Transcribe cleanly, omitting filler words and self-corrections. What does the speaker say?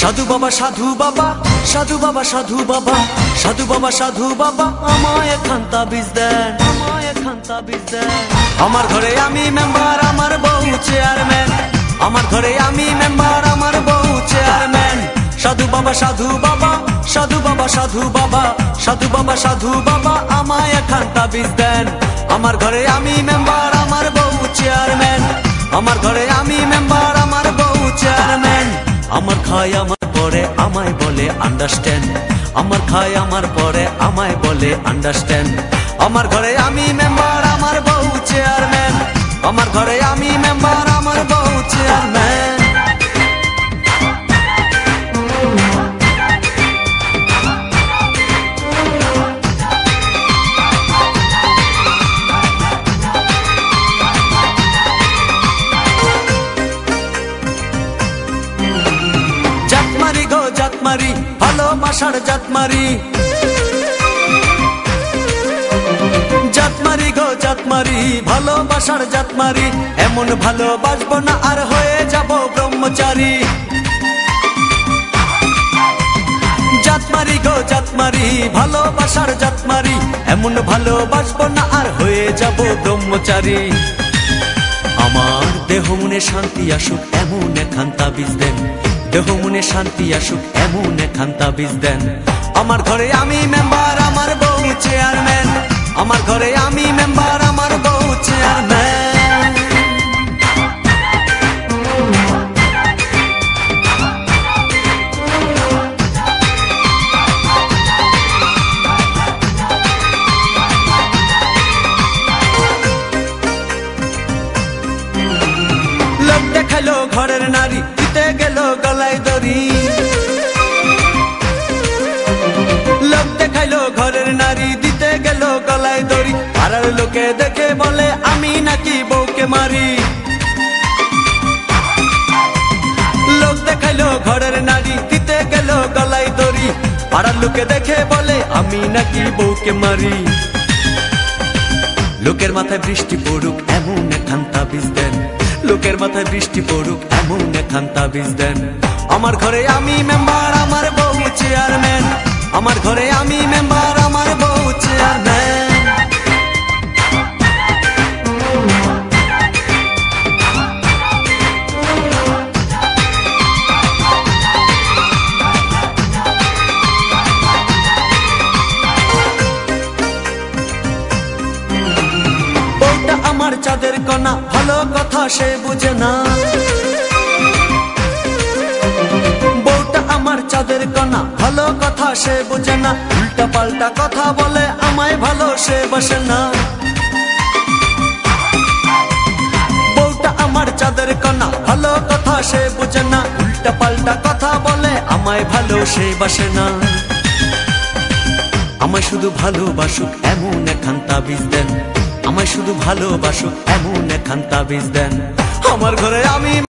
সাধু বাবা সাধু বাবা সাধু বাবা সাধু বাবা সাধু বাবা সাধু বাবা আমায় একখান তাবিজ দেন, আমায় একখান তাবিজ দেন। আমার ঘরে আমি মেম্বার, আমার বউ চেয়ারম্যান। আমার ঘরে আমি মেম্বার, আমার বউ চেয়ারম্যান। সাধু বাবা সাধু বাবা সাধু বাবা সাধু বাবা সাধু বাবা সাধু বাবা আমায় একখান তাবিজ দেন। আমার ঘরে আমি মেম্বার, আমার বউ চেয়ারম্যান। আমার ঘরে আমি মেম্বার, আমার বউ চেয়ারম্যান। আমার খায় আমার পরে আমায় বলে আন্ডারস্ট্যান্ড। আমার খায় আমার পরে আমায় বলে আন্ডারস্ট্যান্ড। আমার ঘরে আমি মেম্বার, আমার বউ চেয়ারম্যান। আমার ঘরে আমি মেম্বার, আমার বউ চেয়ারম্যান। জাতমারি গো জাতমারি, ভালোবাসার জাতমারি। জাতমারি গো জাতমারি, ভালোবাসার জাতমারি। এমন ভালোবাসবো না আর হয়ে যাব ব্রহ্মচারী। জাতমারি গো জাতমারি, ভালোবাসার জাতমারি। এমন ভালোবাসবো না আর হয়ে যাব ব্রহ্মচারী। আমার দেহ মনে শান্তি আসুক এমন একখান তাবিজ দেন। দেহ মনে শান্তি আসুক এমন একখান তাবিজ দেন। আমার ঘরে আমি মেম্বার, আমার বউ চেয়ারম্যান। আমার ঘরে আমি মেম্বার, আমার বউ চেয়ারম্যান। লোক দেখালো ঘরের নারী, দিতে গেল গলায় দড়ি। লোক দেখাইলো ঘরের নারী, দিতে গেল গলায় দড়ি। পাড়ার লোকে দেখে বলে আমি নাকি বউকে মারি। লোক দেখাইলো ঘরের নারী, দিতে গেল গলায় দড়ি। পাড়ার লোকে দেখে বলে আমি নাকি বউকে মারি। লোকের মাথায় বৃষ্টি পড়ুক এমন একখান তাবিজ দেন। লোকের মাথায় বৃষ্টি পড়ুক এমন একখান তাবিজ দেন। আমার ঘরে আমি মেম্বার, আমার বউ চেয়ারম্যান। আমার ঘরে আমি মেম্বার, আমার বউ চেয়ারম্যান। বউটা আমার চাঁদের কণা, ভালো কথা সে বুঝে না। বউটা আমার চাঁদের কণা, ভালো কথা সে বুঝে না। উল্টা পাল্টা কথা বলে আমায় ভালো সে বসে না। বউটা আমার চাঁদের কণা, ভালো কথা সে বুঝে না। উল্টা পাল্টা কথা বলে আমায় ভালো সে বসে না। আমায় শুধু ভালোবাসুক এমন একখান তাবিজ দেন। আমায় শুধু ভালোবাসুক এমন একখান তাবিজ দেন। আমার ঘরে আমি